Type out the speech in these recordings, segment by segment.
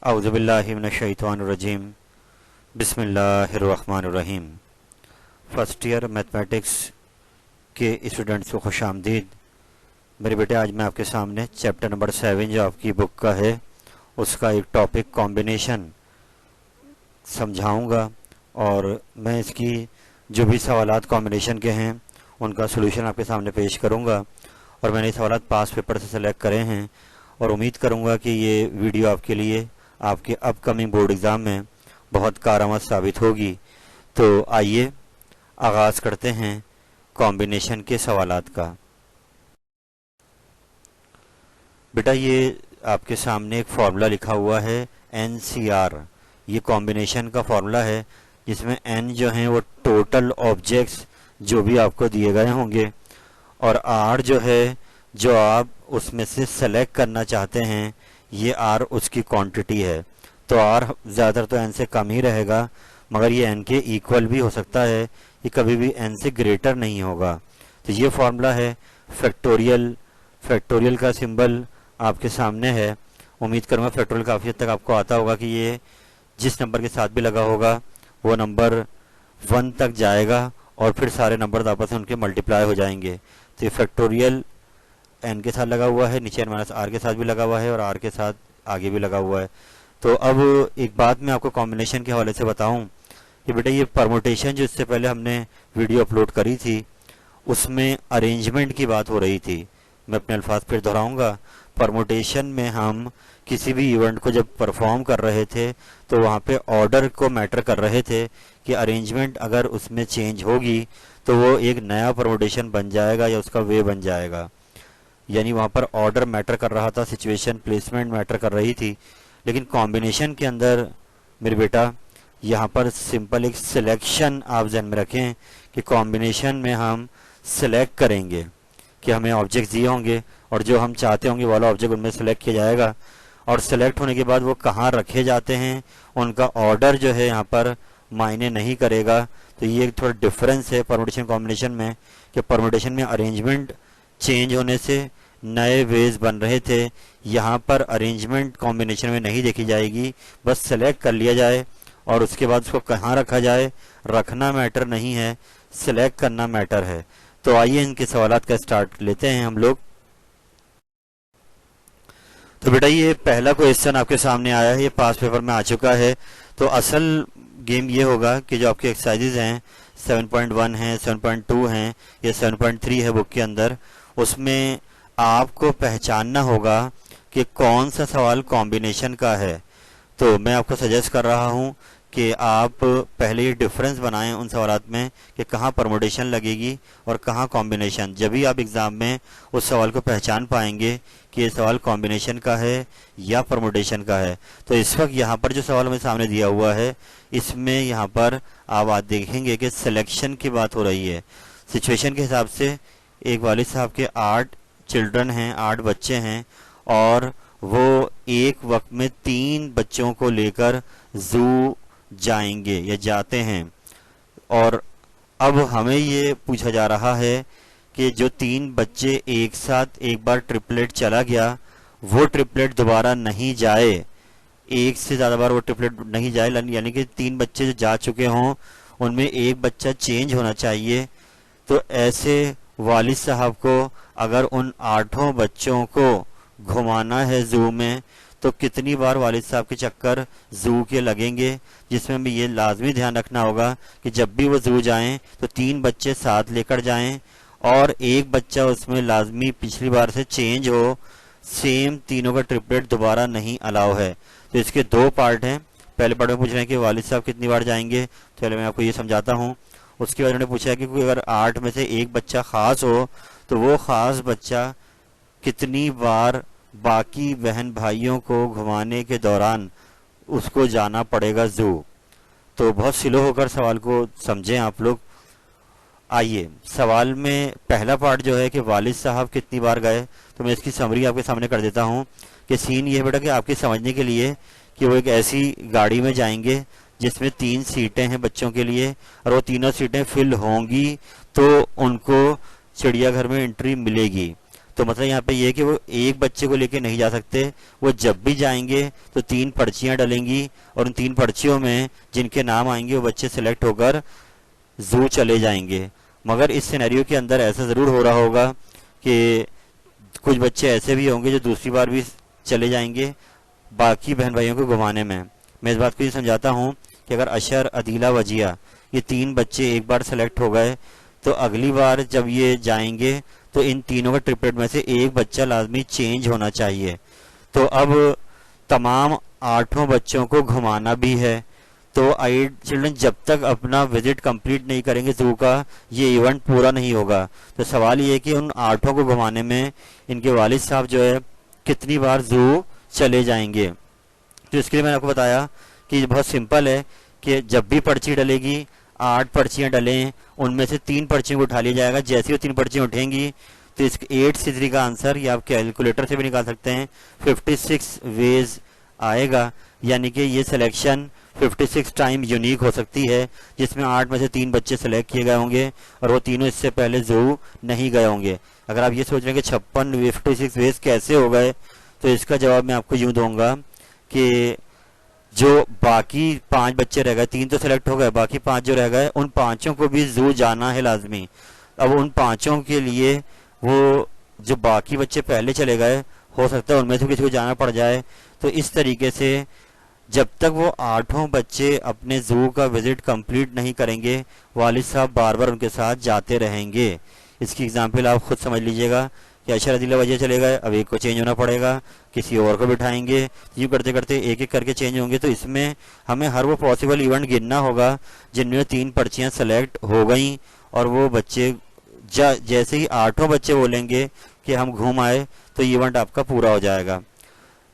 औज़ुबिल्लाहि मिनश्शैतानिर्रजीम बिस्मिल्लाहिर्रहमानिर्रहीम। First year mathematics के students को खुश आमदीद। मेरे बेटे, आज मैं आपके सामने चैप्टर नंबर 7 जो आपकी बुक का है उसका एक टॉपिक कॉम्बिनेशन समझाऊंगा और मैं इसकी जो भी सवालात कॉम्बिनेशन के हैं उनका सलूशन आपके सामने पेश करूंगा। और मैंने सवालात पास पेपर से सेलेक्ट करे हैं और उम्मीद करूंगा कि ये वीडियो आपके लिए आपके अपकमिंग बोर्ड एग्ज़ाम में बहुत कारआमद साबित होगी। तो आइए आगाज़ करते हैं कॉम्बिनेशन के सवालात का। बेटा, ये आपके सामने एक फार्मूला लिखा हुआ है NCR। ये कॉम्बिनेशन का फार्मूला है जिसमें N जो है वो टोटल ऑब्जेक्ट्स जो भी आपको दिए गए होंगे और R जो है जो आप उसमें से सेलेक्ट करना चाहते हैं, ये R उसकी क्वांटिटी है। तो R ज़्यादातर तो N से कम ही रहेगा, मगर ये N के इक्वल भी हो सकता है, ये कभी भी N से ग्रेटर नहीं होगा। तो ये फार्मूला है फैक्टोरियल। फैक्टोरियल का सिंबल आपके सामने है। उम्मीद करूँगा फैक्टोरियल काफ़ी हद तक आपको आता होगा कि ये जिस नंबर के साथ भी लगा होगा वो नंबर 1 तक जाएगा और फिर सारे नंबर आपस में उनके मल्टीप्लाई हो जाएंगे। तो ये फैक्टोरियल N के साथ लगा हुआ है, नीचे N-R के साथ भी लगा हुआ है और R के साथ आगे भी लगा हुआ है। तो अब एक बात मैं आपको कॉम्बिनेशन के हवाले से बताऊं कि बेटा, ये परमुटेशन जो इससे पहले हमने वीडियो अपलोड करी थी उसमें अरेंजमेंट की बात हो रही थी। मैं अपने अल्फाज फिर दोहराऊंगा। परमुटेशन में हम किसी भी इवेंट को जब परफॉर्म कर रहे थे तो वहाँ पे ऑर्डर को मैटर कर रहे थे कि अरेंजमेंट अगर उसमें चेंज होगी तो वो एक नया परमुटेशन बन जाएगा या उसका वे बन जाएगा। यानी वहाँ पर ऑर्डर मैटर कर रहा था, सिचुएशन प्लेसमेंट मैटर कर रही थी। लेकिन कॉम्बिनेशन के अंदर मेरे बेटा यहाँ पर सिंपल एक सिलेक्शन आप ध्यान में रखें कि कॉम्बिनेशन में हम सिलेक्ट करेंगे कि हमें ऑब्जेक्ट दिए होंगे और जो हम चाहते होंगे वाला ऑब्जेक्ट उनमें सेलेक्ट किया जाएगा और सेलेक्ट होने के बाद वो कहाँ रखे जाते हैं उनका ऑर्डर जो है यहाँ पर मायने नहीं करेगा। तो ये एक थोड़ा डिफरेंस है परमुटेशन कॉम्बिनेशन में कि परमुटेशन में अरेंजमेंट चेंज होने से नए वेज बन रहे थे, यहाँ पर अरेंजमेंट कॉम्बिनेशन में नहीं देखी जाएगी। बस सेलेक्ट कर लिया जाए और उसके बाद उसको कहाँ रखा जाए, रखना मैटर नहीं है, सेलेक्ट करना मैटर है। तो आइए इनके सवालात का स्टार्ट लेते हैं हम लोग। तो बेटा, ये पहला क्वेश्चन आपके सामने आया है, ये पास पेपर में आ चुका है। तो असल गेम ये होगा कि जो आपकी एक्सरसाइजेज हैं 7.1 हैं, 7.2 हैं, या 7.3 है बुक के अंदर, उसमें आपको पहचानना होगा कि कौन सा सवाल कॉम्बिनेशन का है। तो मैं आपको सजेस्ट कर रहा हूं कि आप पहले ये डिफरेंस बनाएं उन सवालात में कि कहाँ परमुटेशन लगेगी और कहाँ कॉम्बिनेशन। जब भी आप एग्ज़ाम में उस सवाल को पहचान पाएंगे कि ये सवाल कॉम्बिनेशन का है या परमुटेशन का है। तो इस वक्त यहाँ पर जो सवाल मेरे सामने दिया हुआ है इसमें यहाँ पर आप देखेंगे कि सिलेक्शन की बात हो रही है। सिचुएशन के हिसाब से एक वालिद साहब के 8 चिल्ड्रन हैं, 8 बच्चे हैं और वो एक वक्त में 3 बच्चों को लेकर जू जाएंगे या जाते हैं। और अब हमें ये पूछा जा रहा है कि जो 3 बच्चे एक साथ एक बार ट्रिपलेट चला गया वो ट्रिपलेट दोबारा नहीं जाए, एक से ज़्यादा बार वो ट्रिपलेट नहीं जाए, यानी कि 3 बच्चे जो जा चुके हों उनमें एक बच्चा चेंज होना चाहिए। तो ऐसे वालिद साहब को अगर उन 8 बच्चों को घुमाना है जू में तो कितनी बार वालिद साहब के चक्कर जू के लगेंगे, जिसमें भी ये लाजमी ध्यान रखना होगा कि जब भी वो जू जाएं तो 3 बच्चे साथ लेकर जाएं और एक बच्चा उसमें लाजमी पिछली बार से चेंज हो। सेम तीनों का ट्रिपलेट दोबारा नहीं अलाउ है। तो इसके 2 पार्ट हैं। पहले पार्ट में पूछ रहे हैं कि वालिद साहब कितनी बार जाएंगे, तो पहले मैं आपको ये समझाता हूँ। उसके बाद उन्होंने पूछा है कि कोई अगर 8 में से एक बच्चा ख़ास हो तो वो ख़ास बच्चा कितनी बार बाकी बहन भाइयों को घुमाने के दौरान उसको जाना पड़ेगा जू। तो बहुत स्लो होकर सवाल को समझें आप लोग। आइए सवाल में पहला पार्ट जो है कि वालिद साहब कितनी बार गए, तो मैं इसकी समरी आपके सामने कर देता हूँ कि सीन ये है बेटा कि आपके समझने के लिए कि वो एक ऐसी गाड़ी में जाएंगे जिसमें 3 सीटें हैं बच्चों के लिए और वो तीनों सीटें फिल होंगी तो उनको चिड़ियाघर में एंट्री मिलेगी। तो मतलब यहाँ पे ये है कि वो एक बच्चे को लेके नहीं जा सकते, वो जब भी जाएंगे तो 3 पर्चियां डलेंगी और उन 3 पर्चियों में जिनके नाम आएंगे वो बच्चे सेलेक्ट होकर जू चले जाएंगे। मगर इस सिनेरियो के अंदर ऐसा ज़रूर हो रहा होगा कि कुछ बच्चे ऐसे भी होंगे जो दूसरी बार भी चले जाएंगे बाकी बहन भाइयों को घुमाने में। मैं इस बात को ये समझाता हूँ कि अगर अशर, अदीला, वजिया ये 3 बच्चे एक बार सेलेक्ट हो गए तो अगली बार जब ये जाएंगे तो इन तीनों का ट्रिपलेट में से एक बच्चा लाजमी चेंज होना चाहिए। तो अब तमाम 8 बच्चों को घुमाना भी है, तो 8 चिल्ड्रन जब तक अपना विजिट कंप्लीट नहीं करेंगे जू का, ये इवेंट पूरा नहीं होगा। तो सवाल ये है कि उन 8 को घुमाने में इनके वालिद साहब जो है कितनी बार जू चले जाएंगे। तो इसके लिए मैंने आपको बताया कि बहुत सिंपल है कि जब भी पर्ची डलेगी 8 पर्चियां डलें, उनमें से 3 पर्चियों को उठा लिया जाएगा। जैसे वो 3 पर्चियां उठेंगी तो इस 8C3 का आंसर या आप कैलकुलेटर से भी निकाल सकते हैं 56 वेज आएगा। यानी कि ये सिलेक्शन 56 टाइम यूनिक हो सकती है, जिसमें 8 में से 3 बच्चे सेलेक्ट किए गए होंगे और वो तीनों इससे पहले जू नहीं गए होंगे। अगर आप ये सोच रहे हैं कि 56 वेज कैसे हो गए, तो इसका जवाब मैं आपको यूं दूंगा कि जो बाकी 5 बच्चे रह गए, 3 तो सिलेक्ट हो गए, बाकी 5 जो रह गए उन 5 को भी जू जाना है लाजमी। अब उन 5 के लिए वो जो बाकी बच्चे पहले चले गए हो सकता है उनमें से किसी को जाना पड़ जाए। तो इस तरीके से जब तक वो 8 बच्चे अपने जू का विजिट कंप्लीट नहीं करेंगे, वालिद साहब बार बार उनके साथ जाते रहेंगे। इसकी एग्जाम्पल आप खुद समझ लीजिएगा कि अशर, अदीला, वजिया चले गए, अब एक को चेंज होना पड़ेगा, किसी और को बिठाएंगे, यूँ करते करते एक एक करके चेंज होंगे। तो इसमें हमें हर वो पॉसिबल इवेंट गिनना होगा जिनमें 3 पर्चियां सेलेक्ट हो गई और वो बच्चे जैसे ही 8 बच्चे बोलेंगे कि हम घूम आए तो इवेंट आपका पूरा हो जाएगा।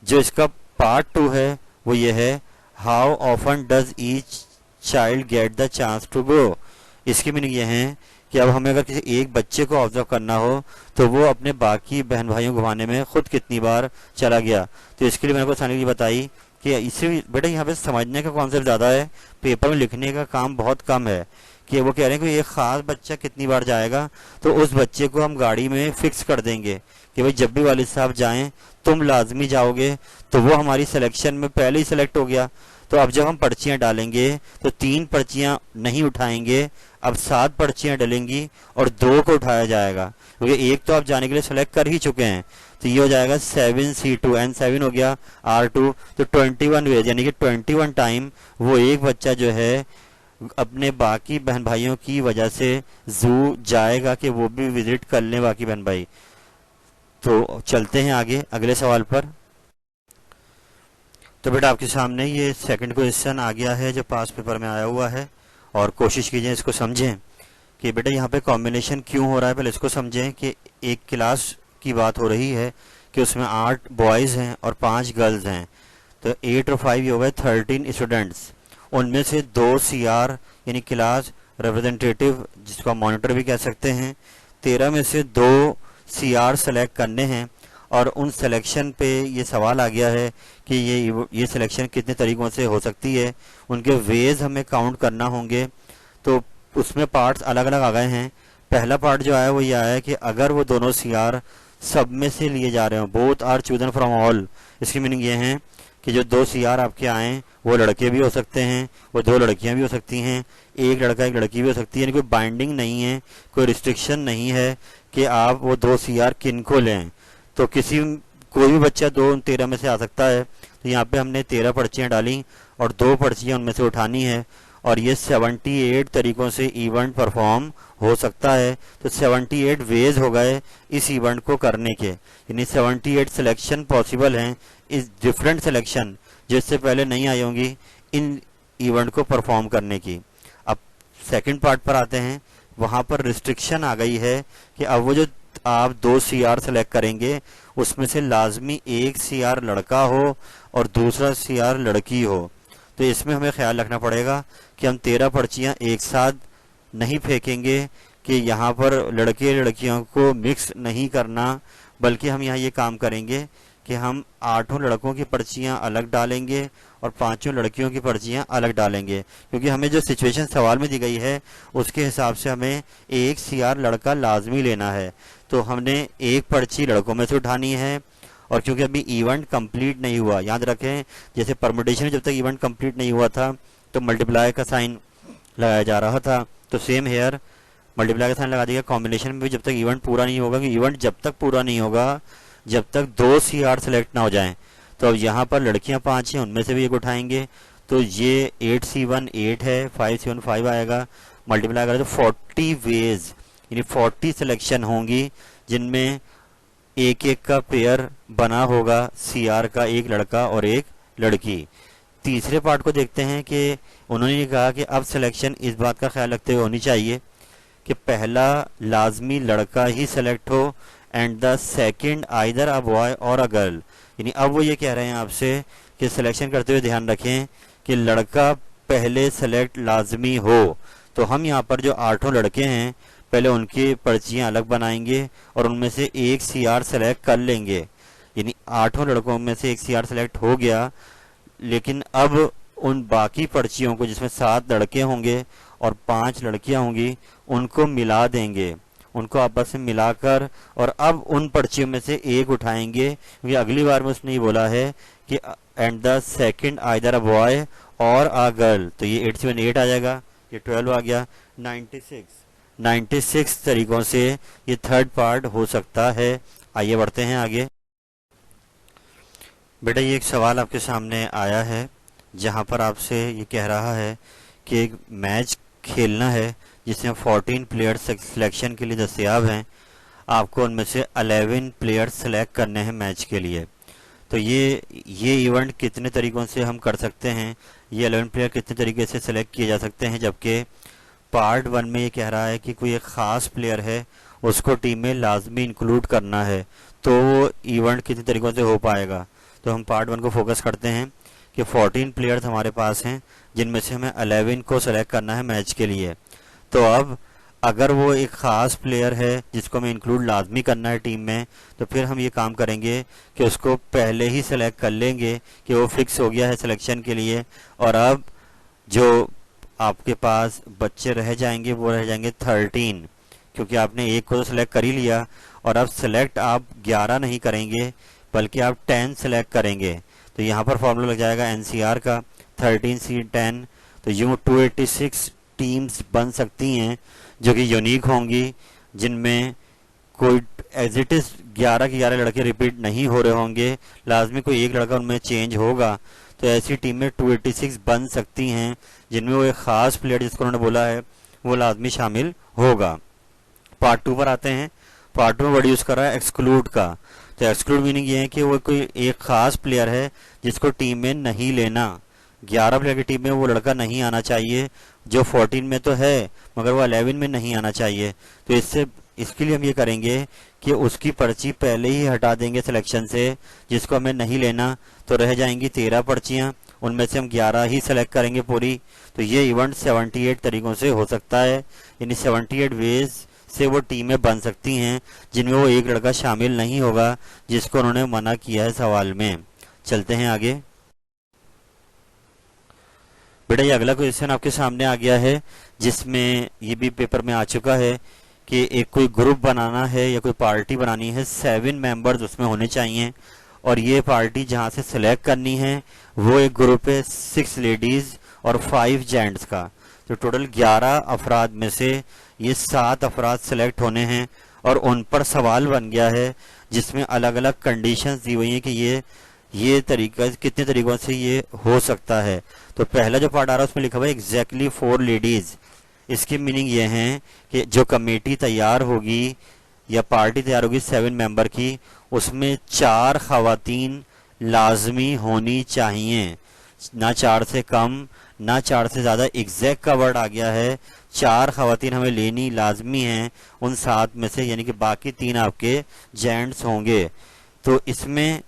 जो इसका पार्ट 2 है वो ये है, how often does each child get the chance to go. इसकी मीनिंग ये है कि अब हमें अगर किसी एक बच्चे को ऑब्जर्व करना हो तो वो अपने बाकी बहन भाइयों को घुमाने में खुद कितनी बार चला गया। तो इसके लिए मैंने को सानी जी बताई कि इससे बेटा यहाँ पे समझने का कॉन्सेप्ट ज़्यादा है, पेपर में लिखने का काम बहुत कम है। कि वो कह रहे हैं कि एक ख़ास बच्चा कितनी बार जाएगा, तो उस बच्चे को हम गाड़ी में फिक्स कर देंगे कि भाई जब भी वालिद साहब जाएं तुम लाजमी जाओगे। तो वो हमारी सिलेक्शन में पहले ही सिलेक्ट हो गया। तो अब जब हम पर्चियां डालेंगे तो 3 पर्चियां नहीं उठाएंगे, अब 7 पर्चियां डलेंगी और 2 को उठाया जाएगा, क्योंकि एक तो आप जाने के लिए सेलेक्ट कर ही चुके हैं। तो ये हो जाएगा 7C2 N7 हो गया R2, तो 21 वेज यानी कि 21 टाइम वो एक बच्चा जो है अपने बाकी बहन भाइयों की वजह से जू जाएगा कि वो भी विजिट कर लें बाकी बहन भाई। तो चलते हैं आगे अगले सवाल पर। तो बेटा आपके सामने ये सेकंड क्वेश्चन आ गया है जो पास पेपर में आया हुआ है, और कोशिश कीजिए इसको समझें कि बेटा यहाँ पे कॉम्बिनेशन क्यों हो रहा है। पहले इसको समझें कि एक क्लास की बात हो रही है कि उसमें 8 बॉयज़ हैं और 5 गर्ल्स हैं, तो 8 और 5 हो गए 13 स्टूडेंट्स। उनमें से 2 CR यानी क्लास रिप्रेजेंटेटिव जिसको आप मॉनिटर भी कह सकते हैं, 13 में से 2 CR सेलेक्ट करने हैं। और उन सिलेक्शन पे ये सवाल आ गया है कि ये सिलेक्शन कितने तरीक़ों से हो सकती है, उनके वेज हमें काउंट करना होंगे। तो उसमें पार्ट्स अलग अलग आ गए हैं। पहला पार्ट जो आया वो ये आया है कि अगर वो दोनों CR सब में से लिए जा रहे हो, both are chosen from all, इसकी मीनिंग ये है कि जो 2 CR आपके आए वो लड़के भी हो सकते हैं, वो 2 लड़कियां भी हो सकती हैं, एक लड़का एक लड़की भी हो सकती है। यानी कोई बाइंडिंग नहीं है, कोई रिस्ट्रिक्शन नहीं है कि आप वो 2 CR किन को लें। तो कोई भी बच्चा 2 13 में से आ सकता है। तो यहाँ पे हमने 13 पर्चियाँ डाली और 2 पर्चियाँ उनमें से उठानी है, और ये 78 तरीक़ों से इवेंट परफॉर्म हो सकता है। तो 78 वेज हो गए इस इवेंट को करने के, यानी 78 सिलेक्शन पॉसिबल हैं, इस डिफरेंट सिलेक्शन जिससे पहले नहीं आई होंगी इन इवेंट को परफॉर्म करने की। अब सेकंड पार्ट पर आते हैं, वहाँ पर रिस्ट्रिक्शन आ गई है कि अब वो जो आप 2 CR सेलेक्ट करेंगे उसमें से लाजमी एक CR लड़का हो और दूसरा CR लड़की हो। तो इसमें हमें ख्याल रखना पड़ेगा कि हम 13 पर्चियाँ एक साथ नहीं फेंकेंगे, कि यहाँ पर लड़के लड़कियों को मिक्स नहीं करना, बल्कि हम यहाँ ये काम करेंगे कि हम 8 लड़कों की पर्चियाँ अलग डालेंगे और 5 लड़कियों की पर्चियाँ अलग डालेंगे, क्योंकि हमें जो सिचुएशन सवाल में दी गई है उसके हिसाब से हमें एक CR लड़का लाजमी लेना है। तो हमने एक पर्ची लड़कों में से उठानी है, और क्योंकि अभी इवेंट कंप्लीट नहीं हुआ, याद रखें जैसे परमुटेशन में जब तक इवेंट कंप्लीट नहीं हुआ था तो मल्टीप्लाई का साइन लगाया जा रहा था, तो सेम हेयर मल्टीप्लाई का साइन लगा दिया। कॉम्बिनेशन में भी जब तक इवेंट पूरा नहीं होगा, कि इवेंट जब तक पूरा नहीं होगा जब तक 2 CR सेलेक्ट ना हो जाएं। तो अब यहाँ पर लड़कियाँ 5 हैं, उनमें से भी एक उठाएंगे, तो ये 8C1 8 है, 5C1 5 आएगा, मल्टीप्लाई करें तो 40 वेज यानी 40 सिलेक्शन होंगी जिनमें एक एक का पेयर बना होगा CR का, एक लड़का और एक लड़की। तीसरे पार्ट को देखते हैं कि उन्होंने कहा कि अब सिलेक्शन इस बात का ख्याल रखते हुए होनी चाहिए कि पहला लाजमी लड़का ही सेलेक्ट हो and the second either a boy और अ गर्ल। यानी अब वो ये कह रहे हैं आपसे कि सिलेक्शन करते हुए ध्यान रखें कि लड़का पहले सेलेक्ट लाजमी हो। तो हम यहाँ पर जो 8 लड़के हैं पहले उनकी पर्चियाँ अलग बनाएंगे और उनमें से एक CR सेलेक्ट कर लेंगे, यानी 8 लड़कों में से एक CR सेलेक्ट हो गया। लेकिन अब उन बाकी पर्चियों को जिसमें 7 लड़के होंगे और 5 लड़कियां होंगी उनको मिला देंगे, उनको आपस में मिलाकर, और अब उन पर्चियों में से एक उठाएंगे, क्योंकि अगली बार में उसने ये बोला है कि and the second either a boy और अ गर्ल। तो ये 8 8 आ जाएगा, ये 12 आ गया, 96 तरीकों से ये थर्ड पार्ट हो सकता है। आइए बढ़ते हैं आगे। बेटा ये एक सवाल आपके सामने आया है जहां पर आपसे ये कह रहा है कि एक मैच खेलना है जिसमें 14 प्लेयर सिलेक्शन के लिए दस्तयाब हैं, आपको उनमें से 11 प्लेयर सेलेक्ट करने हैं मैच के लिए। तो ये इवेंट कितने तरीकों से हम कर सकते हैं, ये 11 प्लेयर कितने तरीके से सेलेक्ट किए जा सकते हैं, जबकि पार्ट 1 में ये कह रहा है कि कोई एक ख़ास प्लेयर है उसको टीम में लाजमी इंक्लूड करना है, तो वो इवेंट कितने तरीकों से हो पाएगा। तो हम पार्ट 1 को फोकस करते हैं कि 14 प्लेयर्स हमारे पास हैं जिनमें से हमें 11 को सेलेक्ट करना है मैच के लिए। तो अब अगर वो एक ख़ास प्लेयर है जिसको हमें इंक्लूड लाजमी करना है टीम में, तो फिर हम ये काम करेंगे कि उसको पहले ही सेलेक्ट कर लेंगे कि वो फिक्स हो गया है सिलेक्शन के लिए, और अब जो आपके पास बच्चे रह जाएंगे वो रह जाएंगे 13, क्योंकि आपने एक को तो सिलेक्ट कर ही लिया, और अब सेलेक्ट आप 11 नहीं करेंगे बल्कि आप 10 सेलेक्ट करेंगे। तो यहाँ पर फॉर्मूला लग जाएगा NCR का 13C10। तो यूँ 286 टीम्स बन सकती हैं जो कि यूनिक होंगी, जिनमें कोई एज इट इज़ 11 के 11 लड़के रिपीट नहीं हो रहे होंगे, लाजमी कोई एक लड़का उनमें चेंज होगा। तो ऐसी टीम में 286 बन सकती हैं जिनमें वो एक ख़ास प्लेयर जिसको उन्होंने बोला है वो लाजमी शामिल होगा। पार्ट 2 पर आते हैं। पार्ट 2 में वर्ड यूज़ कर रहा है एक्सक्लूड का। तो एक्सक्लूड मीनिंग ये है कि वो कोई एक ख़ास प्लेयर है जिसको टीम में नहीं लेना। 11 प्लेयर की टीम में वो लड़का नहीं आना चाहिए जो 14 में तो है मगर वो 11 में नहीं आना चाहिए। तो इसके लिए हम ये करेंगे कि उसकी पर्ची पहले ही हटा देंगे सिलेक्शन से, जिसको हमें नहीं लेना। तो रह जाएंगी 13 पर्चियाँ, उनमें से हम 11 ही सेलेक्ट करेंगे पूरी। तो ये इवेंट 78 तरीकों से हो सकता है, यानी 78 वेज से वो टीमें बन सकती हैं जिनमें वो एक लड़का शामिल नहीं होगा जिसको उन्होंने मना किया है सवाल में। चलते हैं आगे। बेटा ये अगला क्वेश्चन आपके सामने आ गया है जिसमें ये भी पेपर में आ चुका है कि एक कोई ग्रुप बनाना है या कोई पार्टी बनानी है, 7 मेंबर्स उसमें होने चाहिए, और ये पार्टी जहाँ से सिलेक्ट करनी है वो एक ग्रुप है 6 लेडीज़ और 5 जेंट्स का। तो टोटल 11 अफराद में से ये 7 अफराद सेलेक्ट होने हैं, और उन पर सवाल बन गया है जिसमें अलग अलग कंडीशंस दी हुई हैं कि ये तरीका कितने तरीकों से ये हो सकता है। तो पहला जो पार्ट आ रहा है उसमें लिखा हुआ है एग्जैक्टली 4 लेडीज़। इसकी मीनिंग ये है कि जो कमेटी तैयार होगी या पार्टी तैयार होगी 7 मेंबर की, उसमें 4 खवातीन लाजमी होनी चाहिए, ना 4 से कम ना 4 से ज़्यादा। एग्जैक्ट का वर्ड आ गया है, 4 खवातीन हमें लेनी लाजमी हैं उन 7 में से, यानी कि बाकी 3 आपके जेंट्स होंगे। तो इसमें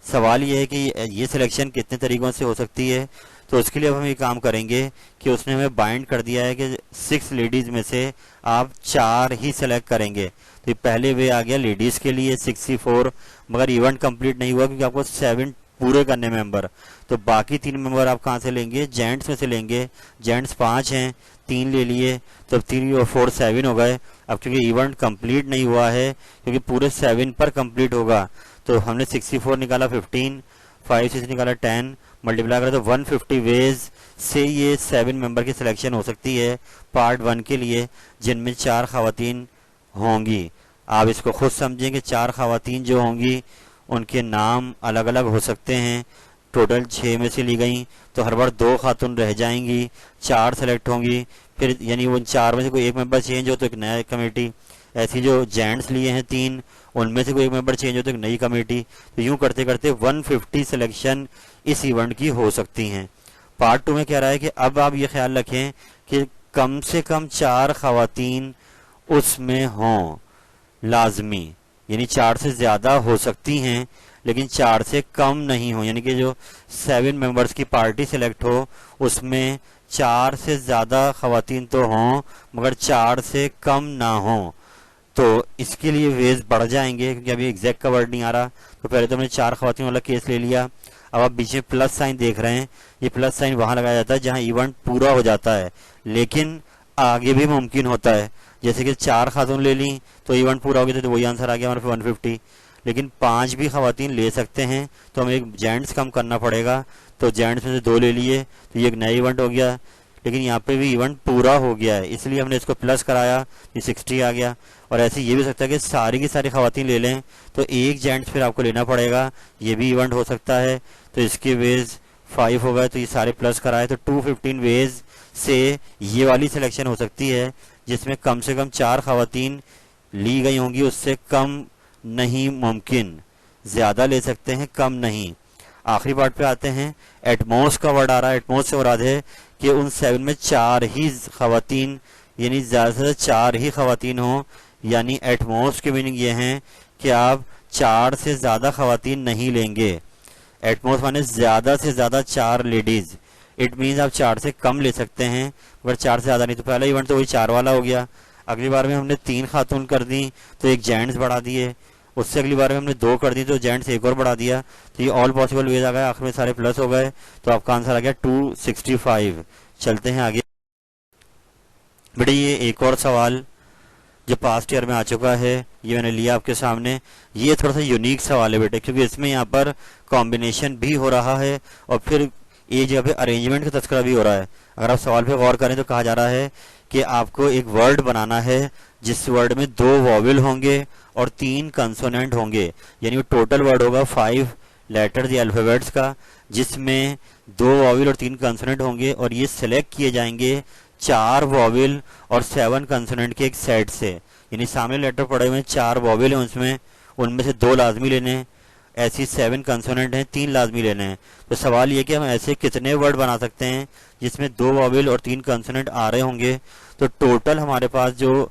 सवाल ये है कि ये सिलेक्शन कितने तरीकों से हो सकती है। तो उसके लिए अब हम ये काम करेंगे कि उसने हमें बाइंड कर दिया है कि 6 लेडीज़ में से आप 4 ही सेलेक्ट करेंगे। तो पहले वे आ गया लेडीज़ के लिए 64, मगर इवेंट कंप्लीट नहीं हुआ क्योंकि आपको 7 पूरे करने मेंबर। तो बाकी 3 मेंबर आप कहाँ से लेंगे, जेंट्स में से लेंगे। जेंट्स 5 हैं, 3 ले लिए तो अब 3 और 4 7 हो गए। अब क्योंकि इवेंट कंप्लीट नहीं हुआ है, क्योंकि पूरे 7 पर कंप्लीट होगा, तो हमने 64 निकाला 15, 5 से निकाला 10, मल्टीप्लाई करा तो 150 वेज से ये 7 मेंबर की सिलेक्शन हो सकती है पार्ट 1 के लिए, जिनमें 4 खवातीन होंगी। आप इसको खुद समझें कि 4 खवातीन जो होंगी उनके नाम अलग अलग हो सकते हैं। टोटल 6 में से ली गई तो हर बार 2 खातून रह जाएंगी, 4 सेलेक्ट होंगी, फिर यानी उन 4 में से कोई एक मेंबर चेंज हो तो एक नया कमेटी, ऐसी जो जेंट्स लिए हैं 3 उनमें से कोई एक मेंबर चेंज हो तो एक नई कमेटी। तो यूं करते करते 150 सिलेक्शन इस इवेंट की हो सकती हैं। पार्ट 2 में कह रहा है कि अब आप ये ख्याल रखें कि कम से कम 4 खवातीन उसमें हों लाजमी, यानी 4 से ज़्यादा हो सकती हैं लेकिन 4 से कम नहीं हो, यानी कि जो 7 मेंबर्स की पार्टी सिलेक्ट हो उसमें 4 से ज़्यादा खवातीन तो हों मगर 4 से कम ना हो। तो इसके लिए वेज बढ़ जाएंगे, क्योंकि अभी एग्जैक्ट का वर्ड नहीं आ रहा। तो पहले तो हमने 4 खवातीन वाला केस ले लिया। अब आप बीच में प्लस साइन देख रहे हैं, ये प्लस साइन वहां लगाया जाता है जहां इवेंट पूरा हो जाता है, लेकिन आगे भी मुमकिन होता है। जैसे कि 4 खातून ले ली तो इवेंट पूरा हो गया तो वही आंसर आ गया हमारे 150, लेकिन 5 भी खवातीन ले सकते हैं तो हमें एक जेंट्स कम करना पड़ेगा। तो जेंट्स में से 2 ले लिए तो ये एक नया इवेंट हो गया, लेकिन यहाँ पे भी इवेंट पूरा हो गया है इसलिए हमने इसको प्लस कराया, ये 60 आ गया। और ऐसे ये भी सकता है कि सारी की सारी खवातीन ले लें तो एक जेंट्स फिर आपको लेना पड़ेगा, ये भी इवेंट हो सकता है। तो इसके वेज 5 हो गए, तो ये सारे प्लस कराए तो 215 वेज से ये वाली सिलेक्शन हो सकती है जिसमें कम से कम 4 खवातीन ली गई होंगी, उससे कम नहीं मुमकिन, ज्यादा ले सकते हैं कम नहीं। आखिरी पार्ट पे आते हैं। एटमॉस का वर्ड आ रहा है। एटमॉस से मुराद है कि उन 7 में 4 ही खवातीन, यानी ज्यादा से 4 ही खवातीन हो, यानी एटमॉस की मीनिंग ये है कि आप 4 से ज्यादा खवातीन नहीं लेंगे। एटमॉस माने ज्यादा से ज्यादा 4 लेडीज, इट मीन्स आप 4 से कम ले सकते हैं मगर 4 से ज्यादा नहीं। तो पहला इवेंट तो वही 4 वाला हो गया। अगली बार में हमने 3 खातून कर दी तो एक जेंट्स बढ़ा दिए, उससे अगली बार में हमने 2 कर दी तो जेंट्स एक और बढ़ा दिया। तो ये ऑल पॉसिबल वेज आ गए, आखिर में सारे प्लस हो गए, तो आपका आंसर आ गया 265। चलते हैं आगे। बेटे ये एक और सवाल जो पास्ट ईयर में आ चुका है, ये मैंने लिया आपके सामने। ये थोड़ा सा यूनिक सवाल है बेटे, क्योंकि इसमें यहाँ पर कॉम्बिनेशन भी हो रहा है और फिर ये जगह पे अरेंजमेंट का तस्करा भी हो रहा है। अगर आप सवाल पे गौर करें तो कहा जा रहा है कि आपको एक वर्ड बनाना है जिस वर्ड में 2 वॉवेल होंगे और 3 कंसोनेंट होंगे, यानी टोटल वर्ड होगा 5 लेटर्स या अल्फाबेट्स का, जिसमें 2 वॉवेल और 3 कंसोनेंट होंगे और ये सिलेक्ट किए जाएंगे 4 वॉवेल और 7 कंसोनेंट के एक सेट से। यानी सामने लेटर पड़े हुए 4 वॉवेल हैं उसमें, उनमें से 2 लाजमी लेने हैं, ऐसी 7 कंसोनेंट हैं 3 लाजमी लेने हैं। तो सवाल ये कि हम ऐसे कितने वर्ड बना सकते हैं जिसमें 2 वॉवेल और 3 कंसोनेंट आ रहे होंगे। तो टोटल हमारे पास जो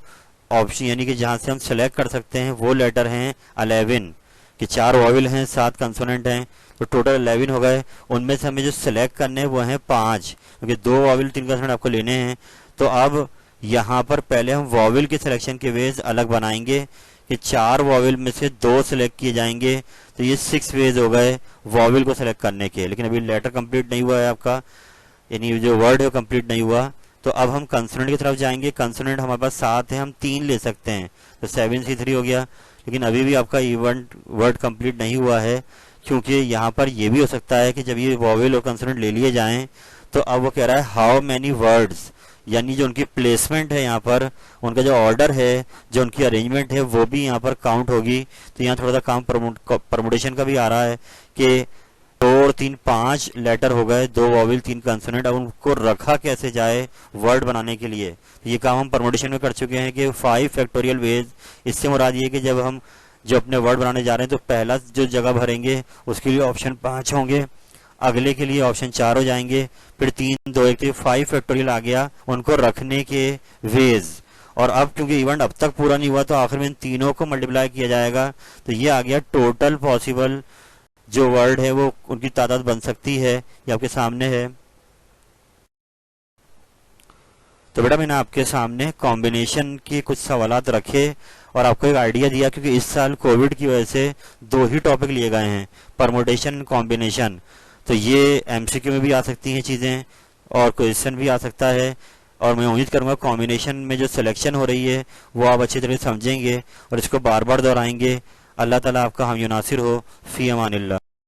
ऑप्शन यानी कि जहां से हम सेलेक्ट कर सकते हैं वो लेटर हैं 11, कि 4 वॉवेल हैं 7 कंसोनेंट हैं, तो टोटल 11 हो गए। उनमें से हमें जो सिलेक्ट करने हैं वो हैं 5, क्योंकि 2 वॉवेल 3 कंसोनेंट आपको लेने हैं। तो अब यहाँ पर पहले हम वॉवेल के सिलेक्शन के वेज अलग बनाएंगे कि 4 वॉवेल में से 2 सिलेक्ट किए जाएंगे, तो ये 6 वेज हो गए वॉवेल को सिलेक्ट करने के। लेकिन अभी लेटर कंप्लीट नहीं हुआ है आपका, यानी जो वर्ड है वो कंप्लीट नहीं हुआ। तो अब हम कंसोनेंट की तरफ जाएंगे। कंसोनेंट हमारे पास 7 है, हम 3 ले सकते हैं, तो 7C3 हो गया। लेकिन अभी भी आपका इवेंट वर्ड कंप्लीट नहीं हुआ है, क्योंकि यहाँ पर यह भी हो सकता है कि जब ये वॉवेल और कंसोनेंट ले लिए जाएं तो अब वो कह रहा है हाउ मैनी वर्ड्स, यानी जो उनकी प्लेसमेंट है यहाँ पर, उनका जो ऑर्डर है, जो उनकी अरेंजमेंट है वो भी यहाँ पर काउंट होगी। तो यहाँ थोड़ा सा काम परमुटेशन का भी आ रहा है कि 2 और 3 5 लेटर हो गए, 2 वॉवेल 3 कंसोनेंट, अब उनको रखा कैसे जाए वर्ड बनाने के लिए। ये काम हम परमुटेशन में कर चुके हैं कि 5 फैक्टोरियल वेज। इससे मुराद ये कि जब हम जो अपने वर्ड बनाने जा रहे हैं तो पहला जो जगह भरेंगे उसके लिए ऑप्शन 5 होंगे, अगले के लिए ऑप्शन 4 हो जाएंगे, फिर 3 2 1 तो 5 फैक्टोरियल आ गया उनको रखने के वेज। और अब क्योंकि इवेंट अब तक पूरा नहीं हुआ तो आखिर में इन तीनों को मल्टीप्लाई किया जाएगा, तो ये आ गया टोटल पॉसिबल जो वर्ड है वो उनकी तादाद बन सकती है, ये आपके सामने है। तो बेटा मैंने आपके सामने कॉम्बिनेशन के कुछ सवालात रखे और आपको एक आइडिया दिया, क्योंकि इस साल कोविड की वजह से 2 ही टॉपिक लिए गए हैं, परमुटेशन कॉम्बिनेशन। तो ये एमसीक्यू में भी आ सकती हैं चीज़ें और क्वेश्चन भी आ सकता है। और मैं उम्मीद करूँगा कॉम्बिनेशन में जो सिलेक्शन हो रही है वो आप अच्छी तरह से समझेंगे और इसको बार बार दोहराएंगे। अल्लाह ताला आपका हम नासिर हो। फ़ी अमानिल्लाह।